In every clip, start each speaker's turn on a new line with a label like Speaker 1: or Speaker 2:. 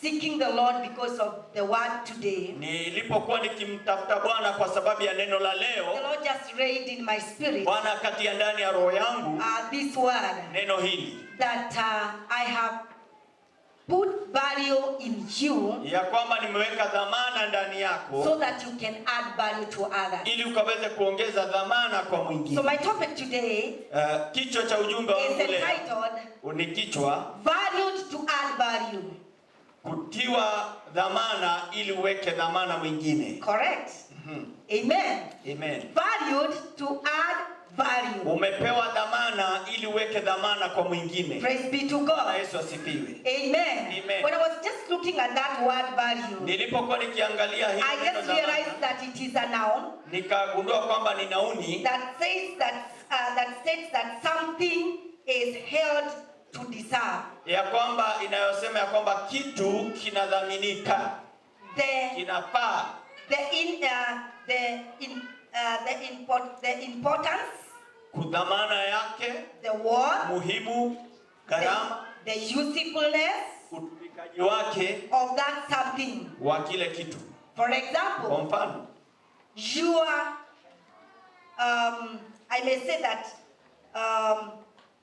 Speaker 1: seeking the Lord because of the word today,
Speaker 2: nilipokuwa nikimtafuta Bwana kwa sababu ya neno la leo,
Speaker 1: the Lord just laid in my spirit
Speaker 2: Bwana akatia ndani ya roho yangu
Speaker 1: this word,
Speaker 2: neno hili,
Speaker 1: that I have put value in you,
Speaker 2: ya kwamba nimeweka dhamana ndani yako,
Speaker 1: so that you can add value to others.
Speaker 2: ili ukaweze kuongeza dhamana kwa mwingine.
Speaker 1: So my topic today
Speaker 2: Kichwa cha ujumbe wangu
Speaker 1: is
Speaker 2: leo
Speaker 1: entitled
Speaker 2: ni kichwa
Speaker 1: valued to add value.
Speaker 2: kutiwa dhamana ili uweke dhamana mwingine.
Speaker 1: Correct. Amen.
Speaker 2: Amen.
Speaker 1: Valued to add value.
Speaker 2: Umepewa dhamana ili uweke dhamana kwa mwingine.
Speaker 1: Praise be to God.
Speaker 2: Na Yesu asifiwe.
Speaker 1: Amen.
Speaker 2: Amen.
Speaker 1: When I was just looking at that word value,
Speaker 2: nilipokuwa nikiangalia hili
Speaker 1: I just realized that it is a noun
Speaker 2: nikagundua kwamba ni nauni
Speaker 1: that says that that states that something is held to deserve.
Speaker 2: ya kwamba inayosema ya kwamba kitu kinadhaminika, kinafaa.
Speaker 1: The importance,
Speaker 2: kudhamana yake,
Speaker 1: the worth,
Speaker 2: muhimu, gharama,
Speaker 1: the usefulness
Speaker 2: utumikaji wake
Speaker 1: of that something.
Speaker 2: wa kile kitu.
Speaker 1: For example,
Speaker 2: kwa mfano,
Speaker 1: you are I may say that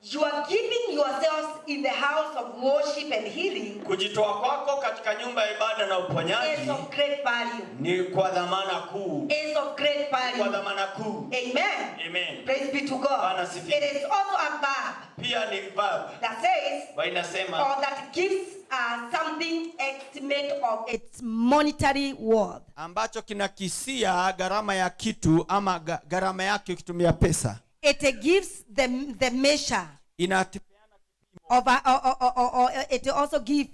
Speaker 1: you are giving yourselves in the house of worship and healing,
Speaker 2: kujitoa kwako katika nyumba ya ibada na uponyaji,
Speaker 1: is of great value.
Speaker 2: ni kwa dhamana kuu.
Speaker 1: Is of great value.
Speaker 2: Kwa dhamana kuu.
Speaker 1: Amen.
Speaker 2: Amen.
Speaker 1: Praise be to God. It is also a verb.
Speaker 2: Pia ni verb
Speaker 1: that says
Speaker 2: inasema,
Speaker 1: or that gives something estimate of its monetary worth,
Speaker 2: ambacho kinakisia gharama ya kitu ama gharama yake ukitumia pesa.
Speaker 1: It gives the measure of or it also gives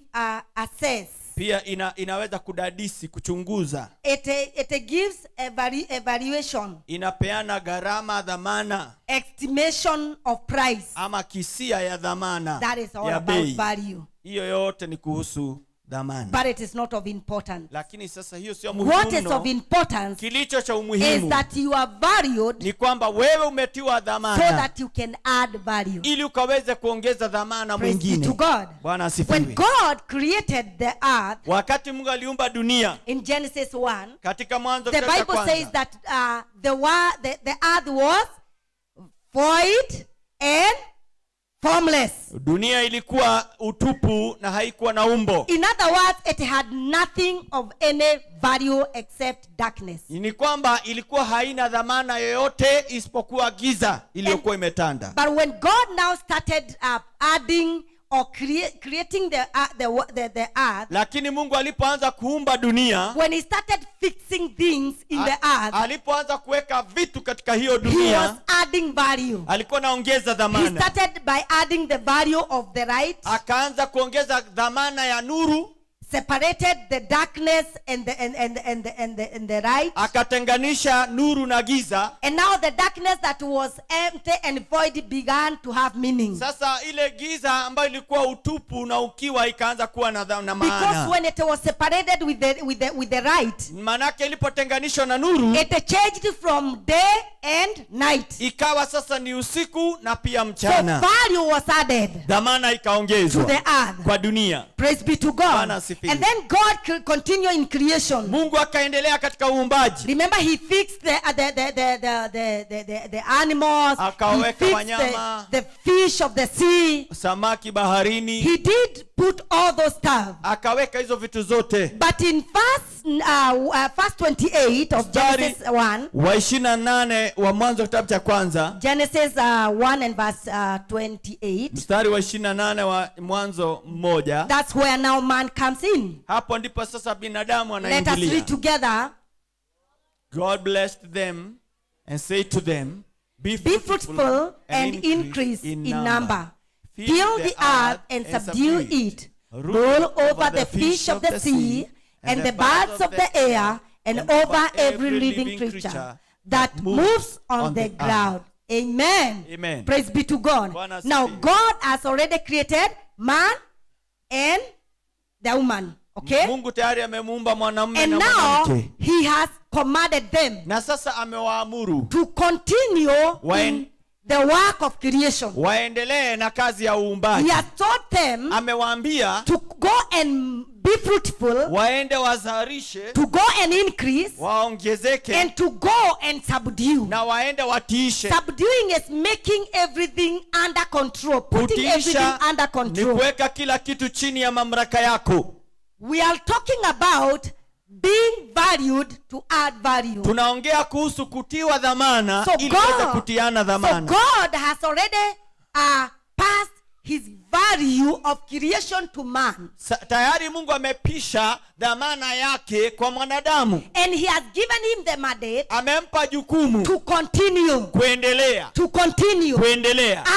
Speaker 1: assess.
Speaker 2: Pia inaweza kudadisi, kuchunguza.
Speaker 1: It gives a valuation.
Speaker 2: Inapeana gharama, dhamana.
Speaker 1: Estimation of price.
Speaker 2: Ama kisia ya dhamana.
Speaker 1: That is all about value.
Speaker 2: Hiyo yote ni kuhusu dhamana.
Speaker 1: But it is not of importance.
Speaker 2: Lakini sasa hiyo sio muhimu.
Speaker 1: What is of importance?
Speaker 2: Kilicho cha umuhimu
Speaker 1: is that you are valued,
Speaker 2: ni kwamba wewe umetiwa dhamana,
Speaker 1: so that you can add value,
Speaker 2: ili ukaweze kuongeza dhamana mwingine.
Speaker 1: Bwana asifiwe. When God created the earth,
Speaker 2: wakati Mungu aliumba dunia,
Speaker 1: in Genesis 1,
Speaker 2: katika Mwanzo
Speaker 1: the Bible says that the earth was void and formless.
Speaker 2: Dunia ilikuwa utupu na haikuwa na umbo.
Speaker 1: In other words, it had nothing of any value except darkness.
Speaker 2: Ni kwamba ilikuwa haina dhamana yoyote isipokuwa giza iliyokuwa imetanda.
Speaker 1: But when God now started adding or creating the earth,
Speaker 2: lakini Mungu alipoanza kuumba dunia,
Speaker 1: when he started fixing things in the earth,
Speaker 2: alipoanza kuweka vitu katika hiyo dunia,
Speaker 1: he was adding value.
Speaker 2: Alikuwa anaongeza dhamana.
Speaker 1: He started by adding the value of the light.
Speaker 2: Akaanza kuongeza dhamana ya nuru.
Speaker 1: Separated the darkness and the light.
Speaker 2: Akatenganisha nuru na giza.
Speaker 1: And now the darkness that was empty and void began to have meaning.
Speaker 2: Sasa ile giza ambayo ilikuwa utupu na ukiwa ikaanza kuwa na maana.
Speaker 1: Because when it was separated with the light,
Speaker 2: manake ilipotenganishwa na nuru,
Speaker 1: it changed from day and night.
Speaker 2: Ikawa sasa ni usiku na pia mchana.
Speaker 1: So value was added.
Speaker 2: Dhamana ikaongezwa
Speaker 1: to the earth.
Speaker 2: Kwa dunia.
Speaker 1: Praise be to God. And then God continued in creation.
Speaker 2: Mungu akaendelea katika uumbaji.
Speaker 1: Remember, he fixed the animals.
Speaker 2: Akaweka
Speaker 1: he fixed
Speaker 2: wanyama,
Speaker 1: the fish of the sea,
Speaker 2: samaki baharini.
Speaker 1: He did put all those stuff.
Speaker 2: Akaweka hizo vitu zote.
Speaker 1: But in verse 28 of Genesis 1,
Speaker 2: wa 28 wa Mwanzo kitabu cha kwanza,
Speaker 1: Genesis 1 and verse 28,
Speaker 2: mstari wa 28 wa Mwanzo 1,
Speaker 1: that's where now man comes in.
Speaker 2: Hapo ndipo sasa binadamu
Speaker 1: anaingilia. Let us read together.
Speaker 2: God blessed them and said to them, Be
Speaker 1: fruitful and increase in number. Fill the earth and subdue it. Rule over the fish of the sea and the birds of the air and over every living creature that moves on the ground. Amen.
Speaker 2: Amen.
Speaker 1: Praise be to God. Now God has already created man and the woman. Okay?
Speaker 2: Mungu tayari amemuumba mwanamume
Speaker 1: na mwanamke. And now he has commanded them.
Speaker 2: Na sasa amewaamuru
Speaker 1: to continue in the work of creation.
Speaker 2: Waendelee na kazi ya uumbaji.
Speaker 1: He has taught them
Speaker 2: amewaambia
Speaker 1: to go and be fruitful,
Speaker 2: waende wazalishe,
Speaker 1: to go and increase,
Speaker 2: waongezeke,
Speaker 1: and to go and subdue.
Speaker 2: na waende watiishe.
Speaker 1: Subduing is making everything under control, putting everything
Speaker 2: Kutiisha
Speaker 1: under
Speaker 2: ni
Speaker 1: control.
Speaker 2: kuweka kila kitu chini ya mamlaka yako.
Speaker 1: We are talking about being valued to add value.
Speaker 2: Tunaongea kuhusu kutiwa dhamana
Speaker 1: So
Speaker 2: ili uweze
Speaker 1: God,
Speaker 2: kutiana
Speaker 1: so
Speaker 2: dhamana.
Speaker 1: God has already passed his value of creation to man.
Speaker 2: Tayari Mungu amepisha dhamana yake kwa mwanadamu.
Speaker 1: And he has given him the mandate
Speaker 2: Amempa jukumu
Speaker 1: to continue,
Speaker 2: kuendelea,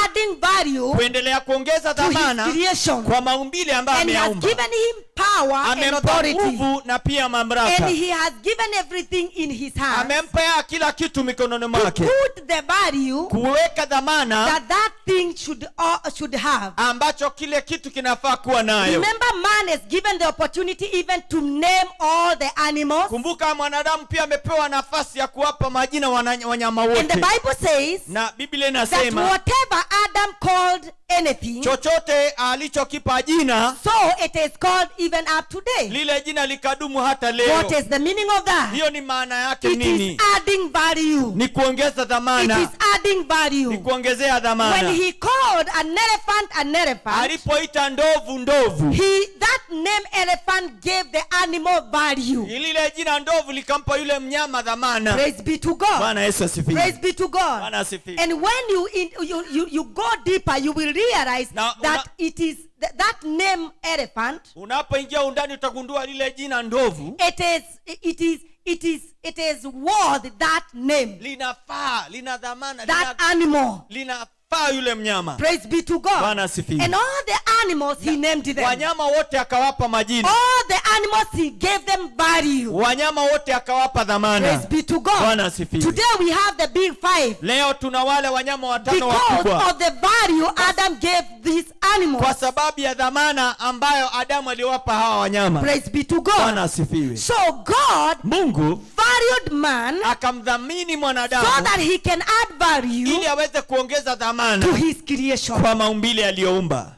Speaker 1: adding value
Speaker 2: kuendelea kuongeza
Speaker 1: to his
Speaker 2: dhamana
Speaker 1: creation.
Speaker 2: kwa maumbile ambayo
Speaker 1: And he has
Speaker 2: ameyaumba.
Speaker 1: given him power and
Speaker 2: Amempa
Speaker 1: authority.
Speaker 2: nguvu na pia mamlaka.
Speaker 1: And he has given everything in his hands
Speaker 2: Amempa kila kitu mikononi
Speaker 1: to
Speaker 2: mwake,
Speaker 1: put the value
Speaker 2: kuweka dhamana
Speaker 1: that thing should have.
Speaker 2: ambacho kile kitu kinafaa kuwa nayo.
Speaker 1: Remember, man is given the opportunity even to name all the animals.
Speaker 2: Kumbuka mwanadamu pia amepewa nafasi ya kuwapa majina wanyama
Speaker 1: And the
Speaker 2: wote.
Speaker 1: Bible says
Speaker 2: Na Biblia
Speaker 1: that
Speaker 2: inasema
Speaker 1: whatever Adam called anything,
Speaker 2: chochote alichokipa jina,
Speaker 1: so it is called even up today.
Speaker 2: lile jina likadumu hata
Speaker 1: What
Speaker 2: leo.
Speaker 1: is the meaning of that?
Speaker 2: Hiyo ni maana yake
Speaker 1: It is
Speaker 2: nini?
Speaker 1: adding value.
Speaker 2: Ni kuongeza
Speaker 1: It
Speaker 2: dhamana,
Speaker 1: is adding
Speaker 2: ni
Speaker 1: value.
Speaker 2: kuongezea
Speaker 1: When
Speaker 2: dhamana.
Speaker 1: he called an elephant,
Speaker 2: Alipoita ndovu ndovu,
Speaker 1: that name elephant gave the animal value.
Speaker 2: lile jina ndovu likampa yule mnyama dhamana.
Speaker 1: Praise be to God.
Speaker 2: Bwana Yesu asifiwe.
Speaker 1: Praise be to God.
Speaker 2: Bwana asifiwe.
Speaker 1: And when you go deeper, you will realize that it is that name elephant.
Speaker 2: Unapoingia undani utagundua lile jina ndovu
Speaker 1: It is worth that name,
Speaker 2: linafaa, lina dhamana,
Speaker 1: that animal.
Speaker 2: linafaa yule mnyama.
Speaker 1: Praise be to God.
Speaker 2: Bwana asifiwe.
Speaker 1: And all the animals he named them.
Speaker 2: Wanyama wote akawapa majina.
Speaker 1: All the animals he gave them value.
Speaker 2: Wanyama wote akawapa dhamana.
Speaker 1: Praise be to God.
Speaker 2: Bwana asifiwe.
Speaker 1: Today we have the big five.
Speaker 2: Leo tuna wale wanyama watano
Speaker 1: Because
Speaker 2: wakubwa.
Speaker 1: of the value Adam gave these animals.
Speaker 2: Kwa sababu ya dhamana ambayo Adamu aliwapa hawa wanyama.
Speaker 1: Praise be to
Speaker 2: Bwana
Speaker 1: God.
Speaker 2: asifiwe.
Speaker 1: So God
Speaker 2: Mungu
Speaker 1: valued man
Speaker 2: akamdhamini mwanadamu
Speaker 1: so that he can add value
Speaker 2: ili aweze kuongeza dhamana
Speaker 1: to his creation.
Speaker 2: kwa maumbile aliyoumba.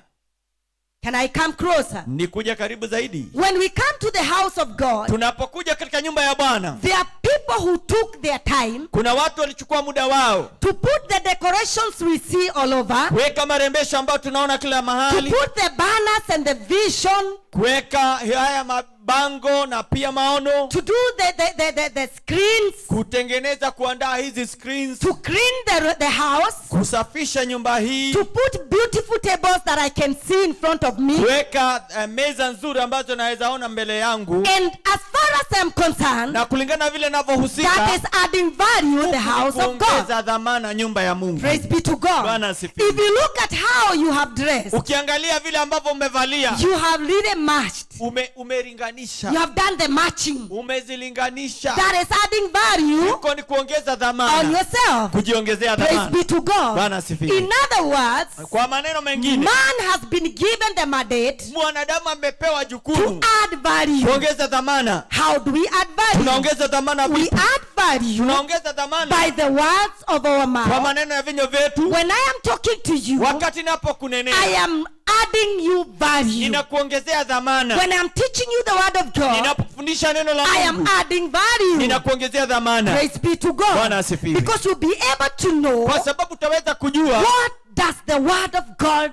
Speaker 1: Can I come closer?
Speaker 2: Ni kuja karibu zaidi.
Speaker 1: When we come to the house of God,
Speaker 2: Tunapokuja katika nyumba ya Bwana,
Speaker 1: there are people who took their time
Speaker 2: kuna watu walichukua muda wao
Speaker 1: to put the decorations we see all over,
Speaker 2: kuweka marembesho ambayo tunaona kila
Speaker 1: to
Speaker 2: mahali,
Speaker 1: put the banners and the vision,
Speaker 2: kuweka haya mabango na pia maono,
Speaker 1: to do the screens,
Speaker 2: kutengeneza, kuandaa hizi screens,
Speaker 1: to clean the house,
Speaker 2: kusafisha nyumba hii,
Speaker 1: to put beautiful tables that I can see in front of me.
Speaker 2: kuweka meza nzuri ambazo naweza ona mbele yangu.
Speaker 1: And as far as I'm concerned,
Speaker 2: Na kulingana vile
Speaker 1: that
Speaker 2: ninavyohusika,
Speaker 1: is adding value to the house of God.
Speaker 2: kuongeza dhamana nyumba ya Mungu.
Speaker 1: Praise be to God.
Speaker 2: Bwana asifiwe.
Speaker 1: If you look at how you have dressed,
Speaker 2: Ukiangalia vile ambavyo umevalia,
Speaker 1: you have really matched.
Speaker 2: umeringanisha,
Speaker 1: You have done the matching.
Speaker 2: umezilinganisha.
Speaker 1: That is adding value
Speaker 2: Huko ni kuongeza
Speaker 1: on
Speaker 2: dhamana,
Speaker 1: yourself.
Speaker 2: kujiongezea
Speaker 1: Praise
Speaker 2: dhamana.
Speaker 1: be to God.
Speaker 2: Bwana asifiwe.
Speaker 1: In other words,
Speaker 2: Kwa maneno mengine,
Speaker 1: man has been given the mandate
Speaker 2: mwanadamu amepewa
Speaker 1: to
Speaker 2: jukumu
Speaker 1: add value.
Speaker 2: kuongeza dhamana.
Speaker 1: How do we add value?
Speaker 2: Tunaongeza dhamana
Speaker 1: We
Speaker 2: vipi?
Speaker 1: add value
Speaker 2: Tunaongeza dhamana
Speaker 1: by the words of our
Speaker 2: kwa
Speaker 1: mouth.
Speaker 2: maneno ya vinywa vyetu.
Speaker 1: When I am talking to you,
Speaker 2: Wakati napo
Speaker 1: I
Speaker 2: kunenea,
Speaker 1: am adding you value.
Speaker 2: ninakuongezea dhamana.
Speaker 1: When I'm teaching you the word of God,
Speaker 2: Ninapofundisha neno la
Speaker 1: I am
Speaker 2: Mungu,
Speaker 1: adding value.
Speaker 2: ninakuongezea dhamana.
Speaker 1: Praise be to God.
Speaker 2: Bwana asifiwe.
Speaker 1: Because you'll be able to know
Speaker 2: Kwa sababu utaweza kujua
Speaker 1: what does the word of God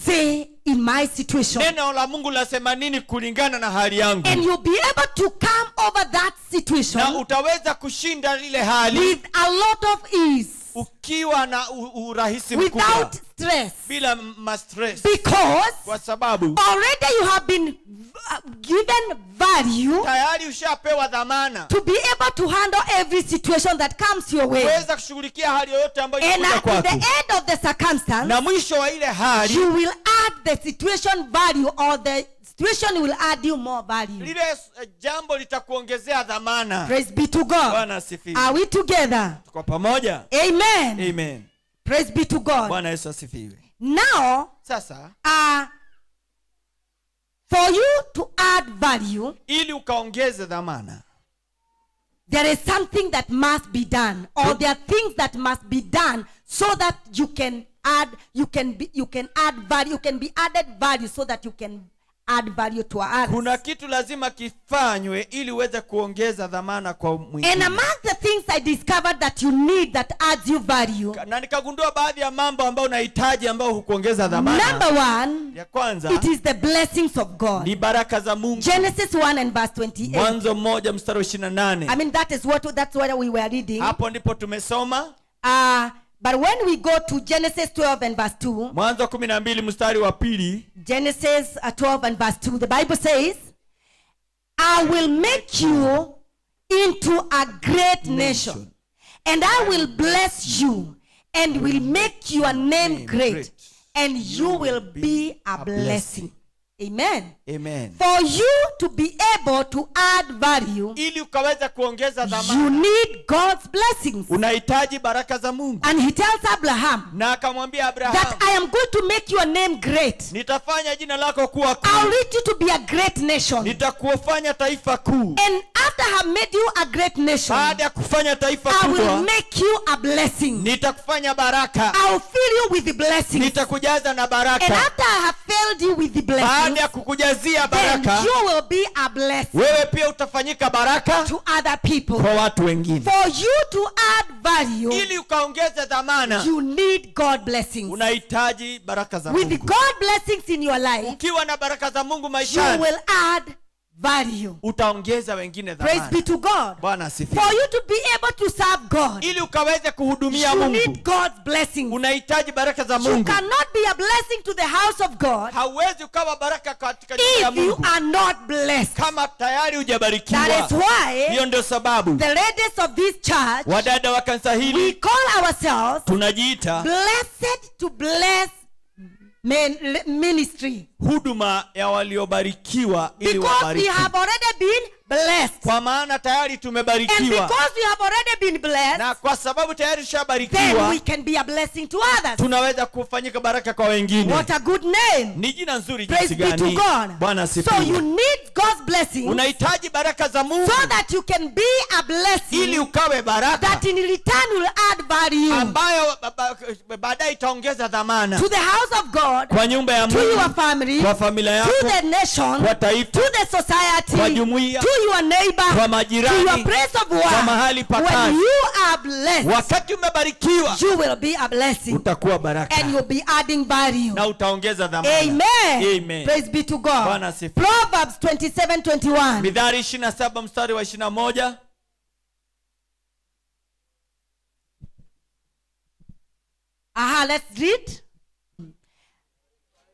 Speaker 1: say in my situation.
Speaker 2: neno la Mungu lasema nini kulingana na hali yangu.
Speaker 1: And you'll be able to come over that
Speaker 2: Na
Speaker 1: situation
Speaker 2: utaweza kushinda lile hali
Speaker 1: with a lot of ease,
Speaker 2: ukiwa na urahisi mkubwa,
Speaker 1: without stress.
Speaker 2: bila stress.
Speaker 1: Because
Speaker 2: Kwa sababu
Speaker 1: already you have been given value
Speaker 2: tayari ushapewa dhamana
Speaker 1: to be able to handle every situation that comes your way.
Speaker 2: kuweza kushughulikia hali yoyote ambayo
Speaker 1: And
Speaker 2: inakuja
Speaker 1: at the
Speaker 2: kwako.
Speaker 1: end of the circumstance,
Speaker 2: Na mwisho wa ile hali,
Speaker 1: you will add the situation value, or the situation will add you more value.
Speaker 2: lile jambo litakuongezea dhamana.
Speaker 1: Praise be to God.
Speaker 2: Bwana asifiwe.
Speaker 1: Are we together?
Speaker 2: Tuko pamoja?
Speaker 1: Amen.
Speaker 2: Amen.
Speaker 1: Praise be to God.
Speaker 2: Bwana Yesu asifiwe.
Speaker 1: Now,
Speaker 2: Sasa
Speaker 1: for you to add value,
Speaker 2: ili ukaongeze dhamana,
Speaker 1: there is something that must be done, or there are things that must be done so that you can add value, you can be added value so that you can add value to others.
Speaker 2: Kuna kitu lazima kifanywe ili uweze kuongeza dhamana kwa mwingine.
Speaker 1: And among the things I discovered that you need that adds you value.
Speaker 2: Na nikagundua baadhi ya mambo ambayo unahitaji ambao hukuongeza dhamana.
Speaker 1: Number one,
Speaker 2: ya kwanza,
Speaker 1: it is the blessings of God.
Speaker 2: Ni baraka za Mungu.
Speaker 1: Genesis 1 and verse 28.
Speaker 2: Mwanzo 1 mstari wa 28.
Speaker 1: I mean that's what we were reading.
Speaker 2: Hapo ndipo tumesoma.
Speaker 1: But when we go to Genesis 12 and verse 2.
Speaker 2: Mwanzo 12 mstari wa 2.
Speaker 1: Genesis 12 and verse 2. The Bible says, I will make you into a great nation, and I will bless you, and will make your name great, and you will be a blessing. Amen.
Speaker 2: Amen.
Speaker 1: For you to be able to add value,
Speaker 2: ili ukaweza kuongeza dhamana,
Speaker 1: you need God's blessings.
Speaker 2: Unahitaji baraka za Mungu.
Speaker 1: And he tells Abraham,
Speaker 2: na akamwambia Abraham,
Speaker 1: that I am going to make your name great.
Speaker 2: Nitafanya jina lako kuwa kuu.
Speaker 1: I'll lead you to be a great nation.
Speaker 2: Nitakufanya taifa kuu.
Speaker 1: And after I have made you a great nation,
Speaker 2: baada ya kufanya taifa
Speaker 1: kubwa, I will
Speaker 2: kubwa,
Speaker 1: make you a blessing.
Speaker 2: Nitakufanya baraka.
Speaker 1: I'll fill you with the blessings.
Speaker 2: Nitakujaza na baraka.
Speaker 1: And after I have filled you with the blessings,
Speaker 2: baada ya kukujazia baraka,
Speaker 1: then you will be a blessing.
Speaker 2: Wewe pia utafanyika baraka
Speaker 1: to other people.
Speaker 2: Kwa watu wengine.
Speaker 1: For you to add value,
Speaker 2: ili ukaongeze dhamana,
Speaker 1: you need God blessings.
Speaker 2: Unahitaji baraka za Mungu.
Speaker 1: With God blessings in your life,
Speaker 2: ukiwa na baraka za Mungu maishani,
Speaker 1: you will add value.
Speaker 2: Utaongeza wengine dhamana.
Speaker 1: Praise be to God.
Speaker 2: Bwana asifiwe.
Speaker 1: For you to be able to serve God,
Speaker 2: ili ukaweze kuhudumia Mungu,
Speaker 1: you need God's blessings.
Speaker 2: Unahitaji baraka za Mungu.
Speaker 1: You cannot be a blessing to the house of God,
Speaker 2: hauwezi ukawa baraka katika nyumba ya Mungu,
Speaker 1: if you are not blessed.
Speaker 2: Kama tayari hujabarikiwa.
Speaker 1: That is why,
Speaker 2: hiyo ndio sababu,
Speaker 1: the ladies of this church,
Speaker 2: wadada wa kanisa hili,
Speaker 1: we call ourselves
Speaker 2: tunajiita
Speaker 1: blessed to bless ministry.
Speaker 2: Huduma ya waliobarikiwa ili
Speaker 1: wabariki. Because we have already been blessed.
Speaker 2: Kwa maana tayari tumebarikiwa.
Speaker 1: And because we have already been blessed,
Speaker 2: na kwa sababu tayari tushabarikiwa,
Speaker 1: then we can be a blessing to others.
Speaker 2: Tunaweza kufanyika baraka kwa wengine.
Speaker 1: What a good name.
Speaker 2: Ni jina nzuri
Speaker 1: jinsi gani. Praise be to God.
Speaker 2: Bwana asifiwe.
Speaker 1: So you need God's blessings.
Speaker 2: Unahitaji baraka za Mungu,
Speaker 1: so that you can be a blessing,
Speaker 2: ili ukawe baraka,
Speaker 1: that in return will add value,
Speaker 2: ambayo baadaye itaongeza dhamana,
Speaker 1: to the house of God,
Speaker 2: kwa nyumba ya Mungu,
Speaker 1: to your family,
Speaker 2: kwa familia yako,
Speaker 1: to the nation,
Speaker 2: kwa taifa,
Speaker 1: to the society,
Speaker 2: kwa jumuiya,
Speaker 1: to your neighbor,
Speaker 2: kwa majirani,
Speaker 1: to your place of work.
Speaker 2: kwa mahali pa kazi.
Speaker 1: When you are blessed,
Speaker 2: wakati umebarikiwa,
Speaker 1: you will be a blessing,
Speaker 2: utakuwa baraka,
Speaker 1: and you'll be adding value,
Speaker 2: na utaongeza dhamana.
Speaker 1: Amen.
Speaker 2: Amen.
Speaker 1: Praise be to God.
Speaker 2: Bwana asifiwe.
Speaker 1: Proverbs 27:21.
Speaker 2: Mithali 27 mstari wa 21.
Speaker 1: Let's read.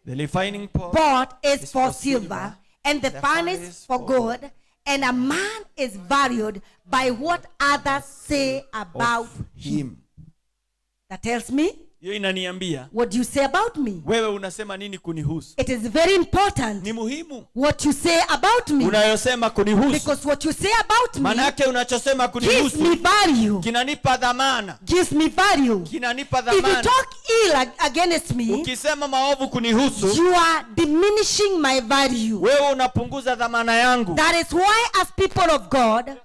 Speaker 2: The refining
Speaker 1: pot is for silver, and the furnace for gold, and a man is valued by what others say about him. That tells me,
Speaker 2: hiyo inaniambia,
Speaker 1: what do you say about me?
Speaker 2: Wewe unasema nini kunihusu?
Speaker 1: It is very important.
Speaker 2: Ni muhimu
Speaker 1: what you say about me.
Speaker 2: Unayosema kunihusu.
Speaker 1: Because what you say about me,
Speaker 2: manake unachosema kunihusu,
Speaker 1: gives me value.
Speaker 2: Kinanipa dhamana.
Speaker 1: Gives me value.
Speaker 2: Kinanipa dhamana.
Speaker 1: If you talk ill against me,
Speaker 2: ukisema maovu kunihusu,
Speaker 1: you are diminishing my value.
Speaker 2: Wewe unapunguza dhamana yangu.
Speaker 1: That is why as people of God,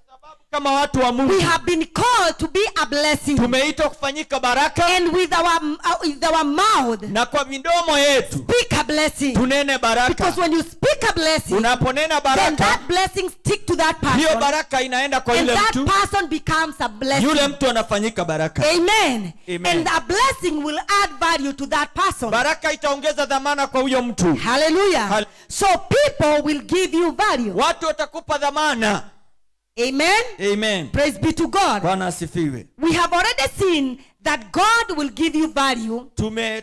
Speaker 2: kama watu wa Mungu,
Speaker 1: we have been called to be a blessing.
Speaker 2: Tumeitwa kufanyika baraka.
Speaker 1: And with our mouth,
Speaker 2: na kwa midomo yetu,
Speaker 1: speak a blessing.
Speaker 2: Tunene baraka.
Speaker 1: Because when you speak a blessing,
Speaker 2: unaponena baraka,
Speaker 1: then that blessing stick to that person.
Speaker 2: Hiyo baraka inaenda kwa yule mtu.
Speaker 1: And that person becomes a blessing.
Speaker 2: Yule mtu anafanyika baraka.
Speaker 1: Amen.
Speaker 2: Amen.
Speaker 1: And a blessing will add value to that person.
Speaker 2: Baraka itaongeza dhamana kwa huyo mtu.
Speaker 1: Hallelujah. So people will give you value.
Speaker 2: Watu watakupa dhamana.
Speaker 1: Amen.
Speaker 2: Amen.
Speaker 1: Praise be to God.
Speaker 2: Bwana asifiwe.
Speaker 1: We have already seen that God will give you value.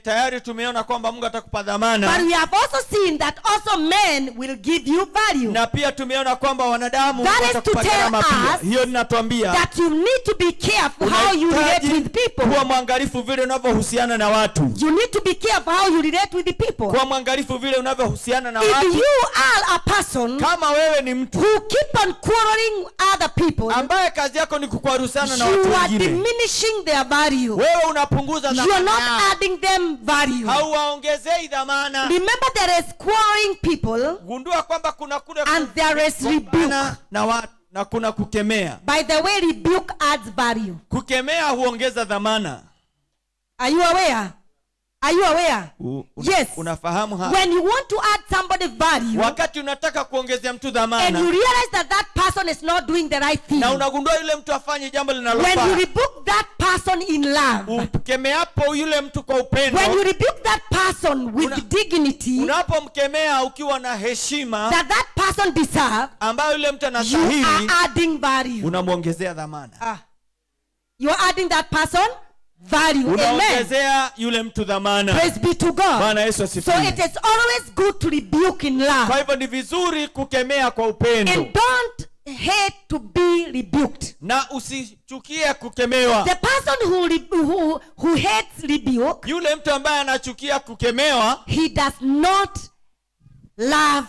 Speaker 2: Tayari tumeona kwamba Mungu atakupa dhamana.
Speaker 1: But we have also seen that also men will give you value.
Speaker 2: Na pia tumeona kwamba wanadamu watakupa dhamana pia. Hiyo ninatuambia
Speaker 1: that you need to be careful how you relate with people.
Speaker 2: Kuwa mwangalifu vile unavyohusiana na watu.
Speaker 1: You need to be careful how you relate with the people.
Speaker 2: Kuwa mwangalifu vile unavyohusiana na watu.
Speaker 1: If you are a person
Speaker 2: kama wewe ni mtu
Speaker 1: who keep on quarreling other people,
Speaker 2: ambaye kazi yako ni kukwaruzana na watu wengine,
Speaker 1: you are diminishing their value.
Speaker 2: Wewe unapunguza dhamana.
Speaker 1: You are not adding them value.
Speaker 2: Hauwaongezei dhamana.
Speaker 1: Remember there is quarreling people.
Speaker 2: Gundua kwamba kuna kule
Speaker 1: and there is rebuke.
Speaker 2: Na kuna kukemea.
Speaker 1: By the way, rebuke adds value.
Speaker 2: Kukemea huongeza dhamana.
Speaker 1: Are you aware? Are you aware? Yes.
Speaker 2: Unafahamu
Speaker 1: When you want to add somebody value,
Speaker 2: wakati unataka kuongezea mtu dhamana,
Speaker 1: and you realize that that person is not doing the right thing,
Speaker 2: na unagundua yule mtu afanye jambo linalofaa,
Speaker 1: when you rebuke that person in love,
Speaker 2: ukembeapo yule mtu kwa upendo,
Speaker 1: when you rebuke that person with dignity,
Speaker 2: unapomkemea ukiwa na heshima
Speaker 1: that person deserves,
Speaker 2: ambayo yule mtu
Speaker 1: you
Speaker 2: anastahili,
Speaker 1: are adding value.
Speaker 2: unamuongezea dhamana.
Speaker 1: You are adding that person value.
Speaker 2: Unaongezea yule mtu dhamana.
Speaker 1: Praise be to God.
Speaker 2: Bwana Yesu asifiwe.
Speaker 1: So it is always good to rebuke in love.
Speaker 2: Kwa hivyo ni vizuri kukemea kwa upendo.
Speaker 1: And don't hate to be rebuked.
Speaker 2: Na usichukie kukemewa.
Speaker 1: The person who hates rebuke,
Speaker 2: yule mtu ambaye anachukia kukemewa,
Speaker 1: he does not love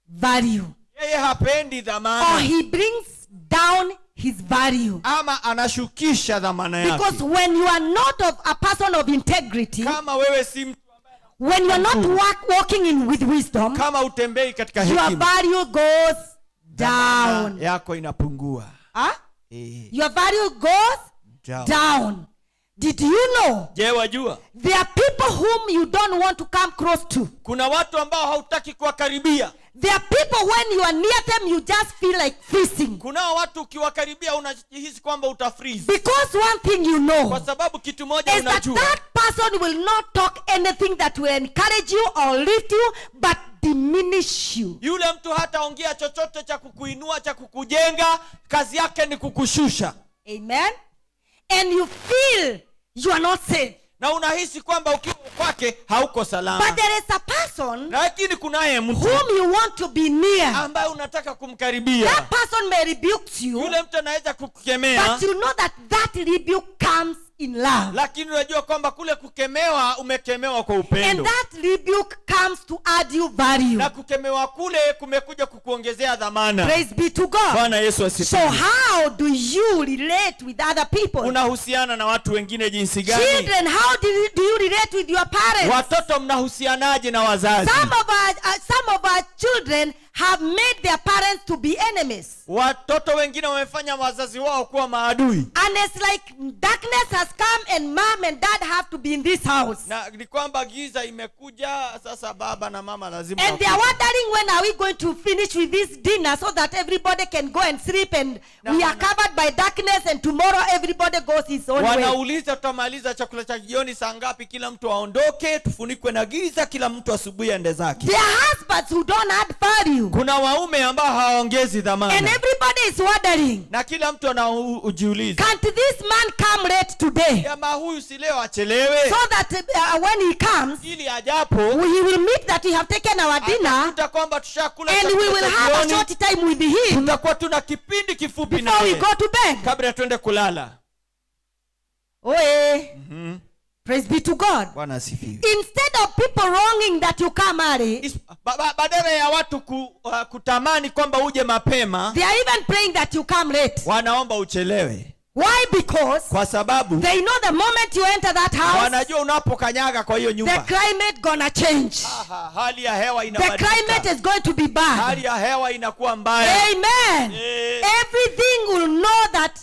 Speaker 1: value.
Speaker 2: Yeye hapendi dhamana.
Speaker 1: Or he brings down his value.
Speaker 2: Ama anashukisha dhamana yake.
Speaker 1: Because when you are not a person of integrity,
Speaker 2: kama wewe si mtu ambaye,
Speaker 1: when you are not walking with wisdom,
Speaker 2: kama utembei katika hekima,
Speaker 1: your value goes down.
Speaker 2: Yako inapungua.
Speaker 1: Your value goes down. Did you know?
Speaker 2: Je, wajua?
Speaker 1: There are people whom you don't want to come close to.
Speaker 2: Kuna watu ambao hautaki kuwakaribia.
Speaker 1: There are people when you are near them you just feel like freezing.
Speaker 2: Kuna watu ukiwakaribia unajihisi kwamba utafreeze.
Speaker 1: Because one thing you know,
Speaker 2: kwa sababu kitu moja unajua,
Speaker 1: that person will not talk anything that will encourage you or lift you, but diminish you.
Speaker 2: Yule mtu hataongea chochote cha kukuinua, cha kukujenga, kazi yake ni kukushusha.
Speaker 1: Amen. And you feel you are not safe.
Speaker 2: Na unahisi kwamba ukiwa kwake hauko salama.
Speaker 1: But there is a person,
Speaker 2: lakini kunaye mtu
Speaker 1: whom you want to be near,
Speaker 2: ambaye unataka kumkaribia.
Speaker 1: That person may rebuke you.
Speaker 2: Yule mtu anaweza kukukemea.
Speaker 1: But you know that rebuke comes in love.
Speaker 2: Lakini unajua kwamba kule kukemewa umekemewa kwa upendo.
Speaker 1: And that rebuke comes to add you value.
Speaker 2: Na kukemewa kule kumekuja kukuongezea dhamana.
Speaker 1: Praise be to God.
Speaker 2: Bwana Yesu asifiwe.
Speaker 1: So how do you relate with other people?
Speaker 2: Unahusiana na watu wengine jinsi gani?
Speaker 1: Children, how do you relate with your parents?
Speaker 2: Watoto mnahusianaje na wazazi?
Speaker 1: Some of our children have made their parents to be enemies.
Speaker 2: Watoto wengine wamefanya wazazi wao kuwa maadui.
Speaker 1: And it's like darkness has come and mom and dad have to be in this house.
Speaker 2: Na ni kwamba giza imekuja, sasa baba na mama lazima.
Speaker 1: And they are wondering when are we going to finish with this dinner so that everybody can go and sleep and we are covered by darkness and tomorrow everybody goes his own way.
Speaker 2: Wanauliza tutamaliza chakula cha jioni saa ngapi, kila mtu aondoke, tufunikwe na giza, kila mtu asubuhi aende zake.
Speaker 1: There are husbands who don't add value.
Speaker 2: Kuna waume ambao hawaongezi dhamana.
Speaker 1: And everybody is wondering,
Speaker 2: na kila mtu anajiuliza,
Speaker 1: can't this man come late today?
Speaker 2: Kama huyu si leo achelewe.
Speaker 1: So that when he comes,
Speaker 2: ili ajapo,
Speaker 1: he will meet that we have taken our dinner.
Speaker 2: Kwamba tushakula
Speaker 1: and we will have a short time with him.
Speaker 2: Tutakuwa tuna kipindi kifupi
Speaker 1: naye before we go to bed.
Speaker 2: Kabla tuende kulala.
Speaker 1: Praise be to God.
Speaker 2: Bwana asifiwe.
Speaker 1: Instead of people wronging that you come early,
Speaker 2: badala ya watu kutamani kwamba uje mapema,
Speaker 1: they are even praying that you come late.
Speaker 2: Wanaomba uchelewe.
Speaker 1: Why? Because
Speaker 2: kwa sababu
Speaker 1: they know the moment you enter that house,
Speaker 2: wanajua unapokanyaga kwa hiyo nyumba,
Speaker 1: the climate gonna change.
Speaker 2: Hali ya hewa inabadilika.
Speaker 1: The climate is going to be bad.
Speaker 2: Hali ya hewa inakuwa mbaya.
Speaker 1: Amen. Everything will know that.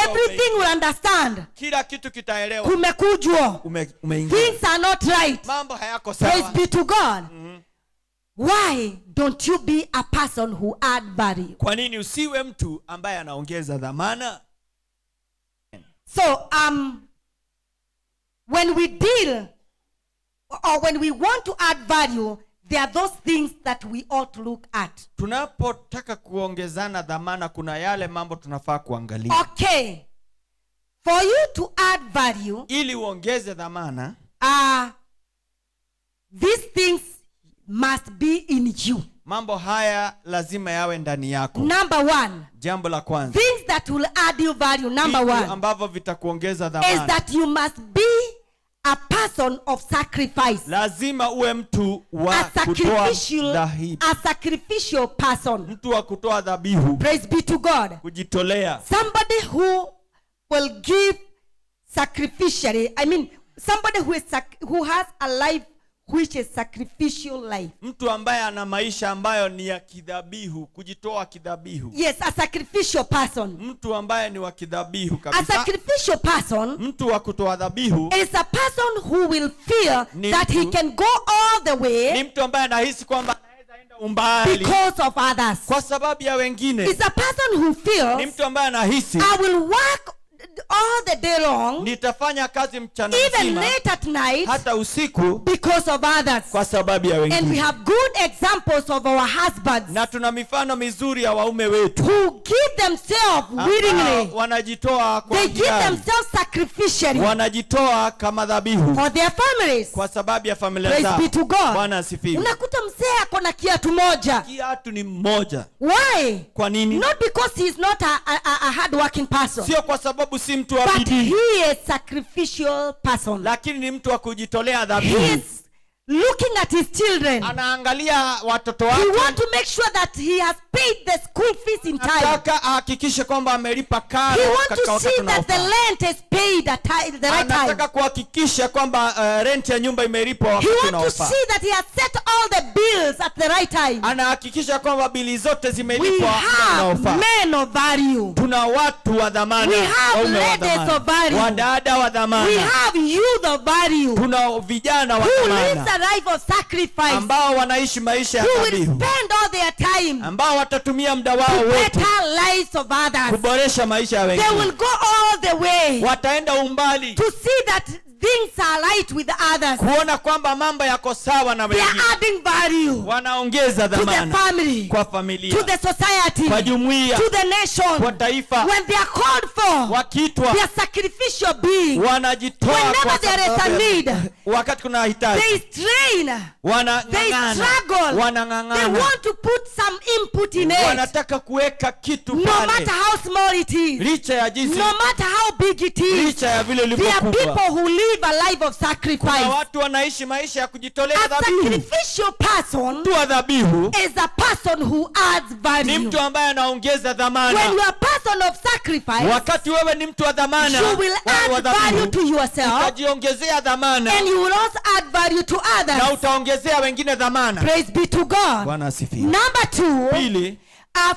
Speaker 1: Everything will understand.
Speaker 2: Kila kitu kitaelewa.
Speaker 1: Kumekujwa. Things are not right.
Speaker 2: Mambo hayako sawa.
Speaker 1: Praise be to God. Why don't you be a person who add value?
Speaker 2: Kwa nini usiwe mtu ambaye anaongeza dhamana?
Speaker 1: So when we deal or when we want to add value, there are those things that we ought to look at.
Speaker 2: Tunapotaka kuongezana dhamana, kuna yale mambo tunafaa kuangalia.
Speaker 1: Okay. For you to add value,
Speaker 2: ili uongeze dhamana,
Speaker 1: these things must be in you.
Speaker 2: Mambo haya lazima yawe ndani yako.
Speaker 1: Number one.
Speaker 2: Jambo la kwanza.
Speaker 1: Things that will add you value. Number one.
Speaker 2: Ambavyo vitakuongeza dhamana.
Speaker 1: Is that you must be a person of sacrifice.
Speaker 2: Lazima uwe mtu wa kutoa dhabihu.
Speaker 1: A sacrificial person.
Speaker 2: Mtu wa kutoa dhabihu.
Speaker 1: Praise be to God.
Speaker 2: Kujitolea.
Speaker 1: Somebody who will give sacrificially. I mean, somebody who has a life which is sacrificial life.
Speaker 2: Mtu ambaye ana maisha ambayo ni ya kidhabihu, kujitoa kidhabihu.
Speaker 1: Yes, a sacrificial person.
Speaker 2: Mtu ambaye ni wa kidhabihu
Speaker 1: A
Speaker 2: kabisa.
Speaker 1: sacrificial person
Speaker 2: Mtu wa kutoa dhabihu
Speaker 1: is a person who will feel
Speaker 2: Ni
Speaker 1: that he
Speaker 2: mtu-
Speaker 1: can go all the
Speaker 2: ni
Speaker 1: way
Speaker 2: mtu ambaye anahisi kwamba anaweza enda umbali
Speaker 1: because of others.
Speaker 2: kwa sababu ya wengine.
Speaker 1: It's a person who
Speaker 2: Ni
Speaker 1: feels,
Speaker 2: mtu ambaye anahisi
Speaker 1: I will work all the day long,
Speaker 2: nitafanya kazi mchana
Speaker 1: even
Speaker 2: mzima
Speaker 1: late at night,
Speaker 2: hata usiku
Speaker 1: because of others.
Speaker 2: kwa sababu ya
Speaker 1: And we
Speaker 2: wengine.
Speaker 1: have good examples of our husbands
Speaker 2: Na tuna mifano mizuri ya waume wetu
Speaker 1: who give themselves willingly.
Speaker 2: ambao wanajitoa kwa
Speaker 1: They give
Speaker 2: hiari.
Speaker 1: themselves sacrificially
Speaker 2: Wanajitoa kama dhabihu
Speaker 1: for their families.
Speaker 2: kwa sababu ya familia
Speaker 1: Praise
Speaker 2: zao.
Speaker 1: be to God.
Speaker 2: Bwana asifiwe.
Speaker 1: Unakuta mzee ako na kiatu moja.
Speaker 2: Kiatu ni mmoja.
Speaker 1: Why?
Speaker 2: Kwa nini?
Speaker 1: Not because he is not a hard-working person,
Speaker 2: Sio kwa sababu si mtu wa
Speaker 1: but
Speaker 2: bidii,
Speaker 1: he is sacrificial person.
Speaker 2: lakini ni mtu wa kujitolea
Speaker 1: He
Speaker 2: dhabihu.
Speaker 1: is looking at his children.
Speaker 2: Anaangalia watoto
Speaker 1: He
Speaker 2: wake.
Speaker 1: wants to make sure that he has paid the school fees in time.
Speaker 2: Anataka ahakikishe kwamba amelipa
Speaker 1: He
Speaker 2: karo
Speaker 1: wants
Speaker 2: katika
Speaker 1: to
Speaker 2: wakati
Speaker 1: see that the
Speaker 2: unaofaa.
Speaker 1: rent is paid at the right time.
Speaker 2: Anataka kuhakikisha kwamba rent ya nyumba imelipwa
Speaker 1: He
Speaker 2: wakati
Speaker 1: wants to
Speaker 2: unaofaa.
Speaker 1: see that he has set all the bills at the right time.
Speaker 2: Anahakikisha kwamba bili zote
Speaker 1: We
Speaker 2: zimelipwa wakati
Speaker 1: have
Speaker 2: unaofaa.
Speaker 1: men of value.
Speaker 2: Tuna watu wa dhamana,
Speaker 1: We have
Speaker 2: waume wa
Speaker 1: ladies
Speaker 2: dhamana,
Speaker 1: of value.
Speaker 2: wadada wa
Speaker 1: We
Speaker 2: dhamana.
Speaker 1: have youth of value
Speaker 2: Tuna vijana wa
Speaker 1: who lives
Speaker 2: dhamana
Speaker 1: a life of sacrifice,
Speaker 2: ambao wanaishi maisha ya
Speaker 1: who will
Speaker 2: dhabihu,
Speaker 1: spend all their time
Speaker 2: ambao watatumia muda wao
Speaker 1: to
Speaker 2: wote
Speaker 1: better lives of others.
Speaker 2: kuboresha maisha ya
Speaker 1: They
Speaker 2: wengine.
Speaker 1: will go all the way
Speaker 2: Wataenda umbali
Speaker 1: to see that things are right with others.
Speaker 2: kuona kwamba mambo yako sawa na
Speaker 1: They are
Speaker 2: wengine.
Speaker 1: adding value
Speaker 2: Wanaongeza
Speaker 1: to the
Speaker 2: dhamana
Speaker 1: family,
Speaker 2: kwa
Speaker 1: to
Speaker 2: familia,
Speaker 1: the society,
Speaker 2: kwa jumuiya,
Speaker 1: to the nation.
Speaker 2: kwa taifa.
Speaker 1: When they are called for,
Speaker 2: Wakiitwa
Speaker 1: they are sacrificial beings.
Speaker 2: wanajitoa
Speaker 1: Whenever
Speaker 2: kwa
Speaker 1: there is a
Speaker 2: sababu ya-
Speaker 1: need,
Speaker 2: wakati kuna hitaji
Speaker 1: they strain, they
Speaker 2: wanang'ang'ana,
Speaker 1: struggle, they
Speaker 2: wanang'ang'ana,
Speaker 1: want to put some input in it,
Speaker 2: wanataka kuweka kitu
Speaker 1: no
Speaker 2: pale
Speaker 1: matter how small it is,
Speaker 2: licha ya jinsi,
Speaker 1: no matter how big it is.
Speaker 2: licha ya vile
Speaker 1: There are
Speaker 2: ulivyokuwa.
Speaker 1: people who live a life of
Speaker 2: Kuna
Speaker 1: sacrifice.
Speaker 2: watu wanaishi maisha ya kujitolea
Speaker 1: A
Speaker 2: dhabihu.
Speaker 1: sacrificial person
Speaker 2: Mtu wa dhabihu
Speaker 1: is a person who adds
Speaker 2: ni
Speaker 1: value.
Speaker 2: mtu ambaye anaongeza
Speaker 1: When
Speaker 2: dhamana.
Speaker 1: you are a person of sacrifice,
Speaker 2: Wakati wewe ni mtu wa dhamana,
Speaker 1: you will
Speaker 2: wa
Speaker 1: add value to
Speaker 2: dhabihu,
Speaker 1: yourself,
Speaker 2: utajiongezea dhamana
Speaker 1: and you will also add value to
Speaker 2: na
Speaker 1: others.
Speaker 2: utaongezea wengine dhamana.
Speaker 1: Praise be to God.
Speaker 2: Bwana asifiwe.
Speaker 1: Number 2,
Speaker 2: Pili,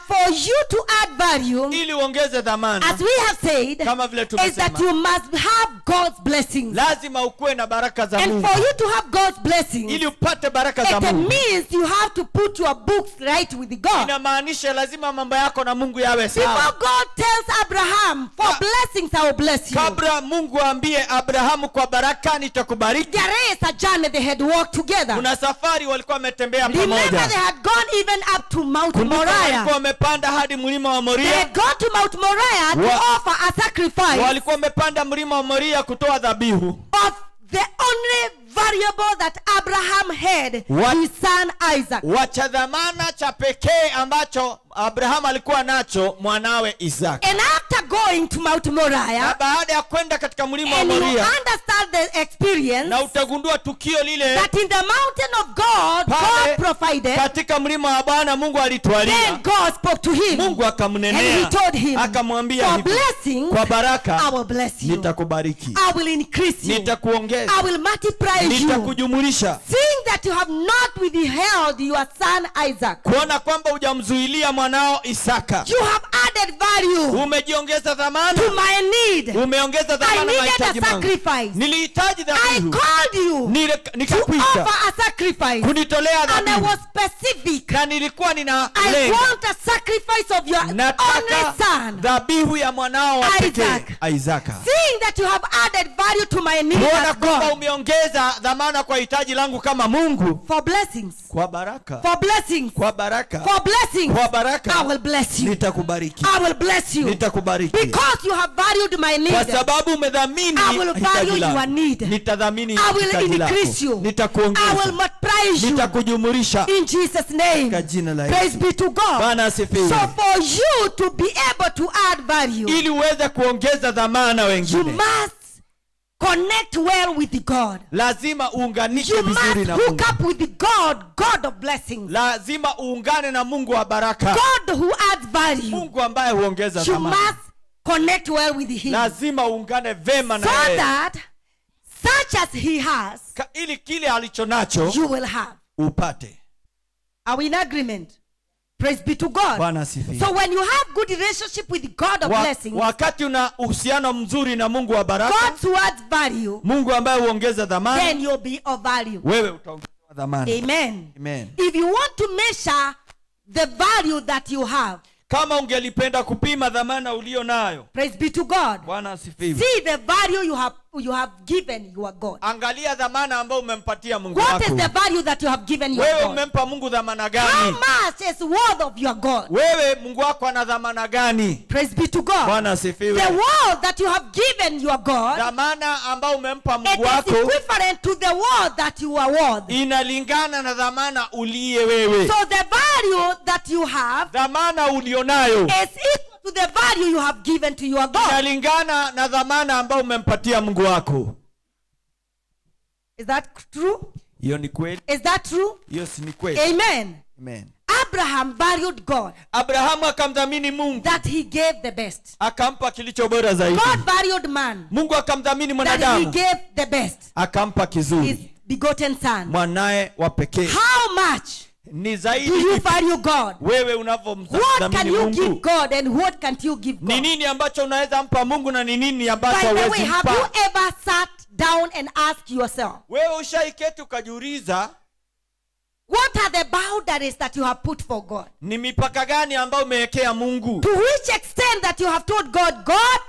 Speaker 1: for you to add value,
Speaker 2: ili uongeze dhamana,
Speaker 1: as we have said,
Speaker 2: kama vile
Speaker 1: is that
Speaker 2: tumesema,
Speaker 1: you must have God's blessings.
Speaker 2: lazima ukuwe na baraka za
Speaker 1: And
Speaker 2: Mungu.
Speaker 1: for you to have God's blessings,
Speaker 2: Ili upate baraka za
Speaker 1: it
Speaker 2: Mungu,
Speaker 1: means you have to put your books right with God.
Speaker 2: inamaanisha lazima mambo yako na Mungu yawe
Speaker 1: Before
Speaker 2: sawa.
Speaker 1: God tells Abraham, for
Speaker 2: Ka-
Speaker 1: blessings I will bless you,
Speaker 2: Kabla Mungu aambie Abrahamu kwa baraka nitakubariki,
Speaker 1: there is a journey they had walked together.
Speaker 2: kuna safari walikuwa wametembea
Speaker 1: Remember, they
Speaker 2: pamoja.
Speaker 1: had gone even up to Mount
Speaker 2: Kumbuka
Speaker 1: Moriah.
Speaker 2: walikuwa wamepanda hadi mlima wa
Speaker 1: They
Speaker 2: Moria.
Speaker 1: had gone to Mount Moriah to
Speaker 2: Wa-
Speaker 1: offer a sacrifice
Speaker 2: Walikuwa wamepanda mlima wa Moria kutoa dhabihu
Speaker 1: of the only variable that Abraham had,
Speaker 2: What?
Speaker 1: his son Isaac.
Speaker 2: wacha dhamana cha pekee ambacho Abrahamu alikuwa nacho, mwanawe Isaka.
Speaker 1: And after going to Mount
Speaker 2: Na
Speaker 1: Moriah,
Speaker 2: baada ya kwenda katika mlima wa
Speaker 1: and you
Speaker 2: Moria,
Speaker 1: understand the experience,
Speaker 2: na utagundua tukio lile
Speaker 1: that in the mountain of God,
Speaker 2: Pale,
Speaker 1: God provided,
Speaker 2: katika mlima wa Bwana Mungu alitwalia.
Speaker 1: then God spoke to him.
Speaker 2: Mungu
Speaker 1: And he
Speaker 2: akamnenea,
Speaker 1: told him,
Speaker 2: akamwambia
Speaker 1: for
Speaker 2: hivi,
Speaker 1: blessing,
Speaker 2: kwa baraka
Speaker 1: I will bless you.
Speaker 2: nitakubariki,
Speaker 1: I will increase you.
Speaker 2: nitakuongeza,
Speaker 1: I will multiply you.
Speaker 2: nitakujumulisha.
Speaker 1: Seeing that you have not withheld your son Isaac,
Speaker 2: Kuona kwamba hujamzuilia mwanao Isaka,
Speaker 1: you have added value
Speaker 2: umejiongeza dhamana,
Speaker 1: to my need.
Speaker 2: umeongeza
Speaker 1: I
Speaker 2: dhamana
Speaker 1: needed
Speaker 2: mahitaji
Speaker 1: a
Speaker 2: mangu.
Speaker 1: sacrifice.
Speaker 2: Nilihitaji
Speaker 1: I
Speaker 2: dhabihu,
Speaker 1: called you to
Speaker 2: nikakuita
Speaker 1: offer a sacrifice.
Speaker 2: kunitolea
Speaker 1: And I
Speaker 2: dhabihu,
Speaker 1: was specific.
Speaker 2: na nilikuwa nina
Speaker 1: I
Speaker 2: lenga,
Speaker 1: want a sacrifice of your only
Speaker 2: nataka
Speaker 1: son.
Speaker 2: dhabihu ya mwanao wa pekee
Speaker 1: Isaac.
Speaker 2: Isaka.
Speaker 1: Seeing that you have added value to my need
Speaker 2: Kuona
Speaker 1: as
Speaker 2: kwamba
Speaker 1: God,
Speaker 2: umeongeza dhamana kwa hitaji langu kama Mungu,
Speaker 1: for blessings,
Speaker 2: kwa baraka,
Speaker 1: for blessings,
Speaker 2: kwa baraka,
Speaker 1: for blessings,
Speaker 2: kwa baraka,
Speaker 1: I will bless you.
Speaker 2: nitakubariki,
Speaker 1: I will bless you.
Speaker 2: nitakubariki.
Speaker 1: Because you have valued my
Speaker 2: Kwa
Speaker 1: need,
Speaker 2: sababu umedhamini
Speaker 1: I will
Speaker 2: hitaji
Speaker 1: value
Speaker 2: langu,
Speaker 1: your need.
Speaker 2: nitadhamini
Speaker 1: I will
Speaker 2: hitaji lako,
Speaker 1: increase you. I will
Speaker 2: nitakuongeza,
Speaker 1: multiply you.
Speaker 2: nitakujumulisha.
Speaker 1: In Jesus' name.
Speaker 2: Kwa jina la
Speaker 1: Praise
Speaker 2: Yesu.
Speaker 1: be to God.
Speaker 2: Bwana asifiwe.
Speaker 1: So for you to be able to add value,
Speaker 2: Ili uweze kuongeza dhamana
Speaker 1: you
Speaker 2: wengine,
Speaker 1: must connect well with God.
Speaker 2: lazima uunganishe
Speaker 1: You
Speaker 2: vizuri
Speaker 1: must
Speaker 2: na
Speaker 1: hook
Speaker 2: Mungu.
Speaker 1: up with God, God of blessings.
Speaker 2: Lazima uungane na Mungu wa baraka,
Speaker 1: God who adds value.
Speaker 2: Mungu ambaye huongeza
Speaker 1: You
Speaker 2: dhamana.
Speaker 1: must connect well with Him.
Speaker 2: Lazima uungane vema na
Speaker 1: So
Speaker 2: yeye,
Speaker 1: that such as he has,
Speaker 2: ili kile alichonacho
Speaker 1: you will have.
Speaker 2: upate.
Speaker 1: Are we in agreement? Praise be to God.
Speaker 2: Bwana asifiwe.
Speaker 1: So when you have good relationship with God of blessings,
Speaker 2: wakati una uhusiano mzuri na Mungu wa baraka,
Speaker 1: God towards value,
Speaker 2: Mungu ambaye huongeza dhamana,
Speaker 1: then you'll be of value.
Speaker 2: wewe utaongezewa dhamana.
Speaker 1: Amen.
Speaker 2: Amen.
Speaker 1: If you want to measure the value that you have,
Speaker 2: kama ungelipenda kupima dhamana ulio nayo,
Speaker 1: praise be to God,
Speaker 2: Bwana asifiwe,
Speaker 1: see the value you have given your God.
Speaker 2: angalia dhamana ambayo umempatia Mungu
Speaker 1: What
Speaker 2: wako.
Speaker 1: is the value that you have given your
Speaker 2: Wewe
Speaker 1: God?
Speaker 2: umempa Mungu dhamana
Speaker 1: How
Speaker 2: gani?
Speaker 1: much is worth of your God?
Speaker 2: Wewe Mungu wako ana dhamana gani?
Speaker 1: Praise be to God.
Speaker 2: Bwana
Speaker 1: The
Speaker 2: asifiwe.
Speaker 1: worth that you have given your God,
Speaker 2: Dhamana ambayo umempa
Speaker 1: it
Speaker 2: Mungu
Speaker 1: is
Speaker 2: wako
Speaker 1: equivalent to the worth that you are worth.
Speaker 2: inalingana na dhamana uliye wewe.
Speaker 1: So the value that you have
Speaker 2: Dhamana ulionayo
Speaker 1: is equal to the value you have given to your God.
Speaker 2: inalingana na dhamana ambayo umempatia Mungu wako.
Speaker 1: Is that true?
Speaker 2: Hiyo ni kweli?
Speaker 1: Is that true?
Speaker 2: Hiyo si ni kweli?
Speaker 1: Amen.
Speaker 2: Amen.
Speaker 1: Abraham valued God,
Speaker 2: Abrahamu akamdhamini Mungu,
Speaker 1: that he gave the best.
Speaker 2: akampa kilicho bora zaidi.
Speaker 1: God valued man,
Speaker 2: Mungu akamdhamini
Speaker 1: that he
Speaker 2: mwanadamu,
Speaker 1: gave the best.
Speaker 2: akampa
Speaker 1: His
Speaker 2: kizuri,
Speaker 1: begotten son.
Speaker 2: mwanae wa pekee.
Speaker 1: How much
Speaker 2: Ni
Speaker 1: do
Speaker 2: zaidi
Speaker 1: you
Speaker 2: vipi
Speaker 1: value God?
Speaker 2: wewe
Speaker 1: What can
Speaker 2: unavyomdhamini
Speaker 1: you give
Speaker 2: Mungu?
Speaker 1: God and what can't you give
Speaker 2: Ni
Speaker 1: God?
Speaker 2: nini ambacho unaweza mpa Mungu na ni nini ambacho
Speaker 1: By the way,
Speaker 2: hauwezi
Speaker 1: have you
Speaker 2: mpa?
Speaker 1: ever sat down and asked yourself,
Speaker 2: Wewe ushaiketi ukajiuliza
Speaker 1: what are the boundaries that you have put for God?
Speaker 2: ni mipaka gani ambayo umewekea Mungu?
Speaker 1: To which extent that you have told God, God,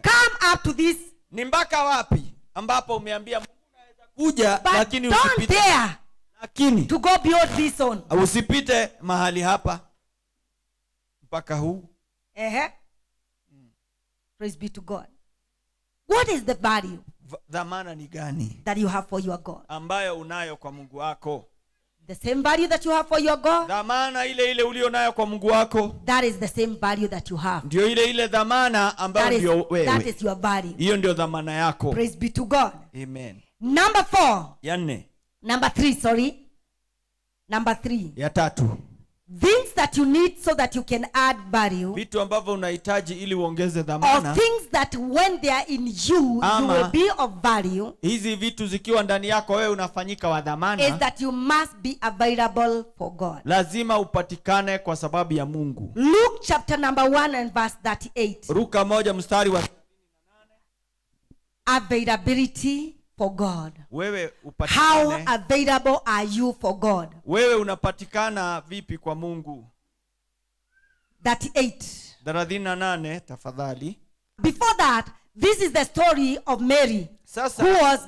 Speaker 1: come up to this,
Speaker 2: Ni mpaka wapi ambapo umeambia Mungu unaweza kuja,
Speaker 1: but
Speaker 2: lakini
Speaker 1: don't
Speaker 2: usipite,
Speaker 1: dare
Speaker 2: lakini
Speaker 1: to go beyond this zone.
Speaker 2: usipite mahali hapa mpaka huu.
Speaker 1: Praise be to God. What is the value
Speaker 2: Dhamana ni gani
Speaker 1: that you have for your God?
Speaker 2: ambayo unayo kwa Mungu wako?
Speaker 1: The same value that you have for your God,
Speaker 2: Dhamana ile ile ulio nayo kwa Mungu wako
Speaker 1: that is the same value that you have.
Speaker 2: ndio ile ile dhamana ambayo ndio
Speaker 1: That
Speaker 2: wewe.
Speaker 1: is your value.
Speaker 2: Hiyo ndio dhamana yako.
Speaker 1: Praise be to God.
Speaker 2: Amen.
Speaker 1: Number 4.
Speaker 2: Ya nne,
Speaker 1: Number 3, sorry. Number 3.
Speaker 2: ya tatu,
Speaker 1: Things that you need so that you can add value,
Speaker 2: vitu ambavyo unahitaji ili uongeze
Speaker 1: or
Speaker 2: dhamana.
Speaker 1: things that when they are in you, you
Speaker 2: Ama
Speaker 1: will be of value,
Speaker 2: hizi vitu zikiwa ndani yako wewe unafanyika wa
Speaker 1: is
Speaker 2: dhamana.
Speaker 1: that you must be available for God.
Speaker 2: Lazima upatikane kwa sababu ya Mungu.
Speaker 1: Luke chapter number 1 and verse 38.
Speaker 2: Luka 1 mstari wa
Speaker 1: Availability for God.
Speaker 2: wewe
Speaker 1: How
Speaker 2: upatikane.
Speaker 1: available are you for God?
Speaker 2: Wewe unapatikana vipi kwa Mungu?
Speaker 1: 38.
Speaker 2: 38 tafadhali.
Speaker 1: Before that, this is the story of Mary,
Speaker 2: Sasa
Speaker 1: who was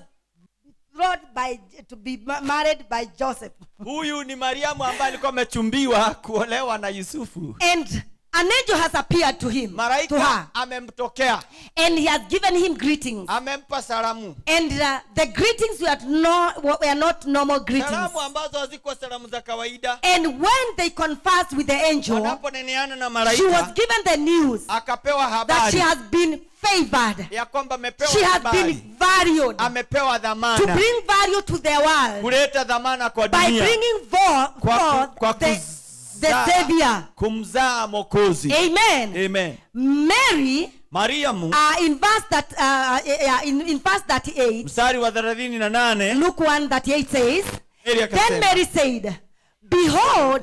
Speaker 1: betrothed to be married by Joseph.
Speaker 2: huyu ni Mariamu ambaye alikuwa amechumbiwa kuolewa na Yusufu.
Speaker 1: And an angel has appeared to him, to
Speaker 2: Malaika
Speaker 1: her,
Speaker 2: amemtokea,
Speaker 1: and he has given him greetings.
Speaker 2: amempa salamu.
Speaker 1: And the greetings were not normal greetings.
Speaker 2: Salamu ambazo hazikuwa salamu za kawaida.
Speaker 1: And when they conversed with the angel,
Speaker 2: Wanaponeneana na
Speaker 1: she was
Speaker 2: malaika,
Speaker 1: given the news
Speaker 2: akapewa
Speaker 1: that she
Speaker 2: habari
Speaker 1: has been favored.
Speaker 2: ya kwamba amepewa
Speaker 1: She has
Speaker 2: habari,
Speaker 1: been valued
Speaker 2: amepewa
Speaker 1: to
Speaker 2: dhamana,
Speaker 1: bring value to the world
Speaker 2: kuleta dhamana kwa
Speaker 1: by
Speaker 2: dunia,
Speaker 1: bringing
Speaker 2: kwa
Speaker 1: forth the Savior.
Speaker 2: kumzaa Mwokozi.
Speaker 1: Amen.
Speaker 2: Amen.
Speaker 1: Mary,
Speaker 2: Mariamu,
Speaker 1: in verse 38,
Speaker 2: mstari wa 38,
Speaker 1: Luke 1:38 says,
Speaker 2: Mary
Speaker 1: then
Speaker 2: akasema,
Speaker 1: Mary said, behold,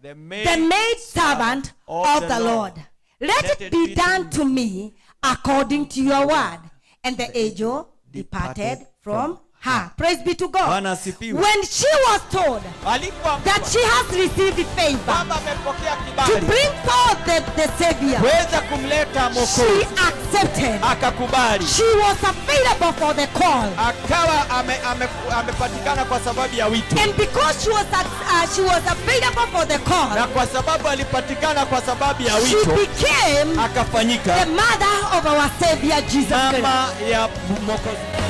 Speaker 2: the
Speaker 1: the maid servant of the Lord, let it be done to me according to your word. And the angel departed from her. Praise be to God.
Speaker 2: Bwana asifiwe.
Speaker 1: When she was told that she has received favor
Speaker 2: Baba amepokea
Speaker 1: to
Speaker 2: kibali
Speaker 1: bring forth the Savior,
Speaker 2: kuweza kumleta
Speaker 1: she
Speaker 2: Mwokozi,
Speaker 1: accepted.
Speaker 2: akakubali,
Speaker 1: She was available for the call.
Speaker 2: akawa amepatikana kwa sababu ya wito,
Speaker 1: And because she was available for the
Speaker 2: na
Speaker 1: call,
Speaker 2: kwa sababu alipatikana kwa sababu ya
Speaker 1: she
Speaker 2: wito,
Speaker 1: became
Speaker 2: akafanyika
Speaker 1: the mother of our Savior Jesus Christ.
Speaker 2: mama ya Mwokozi.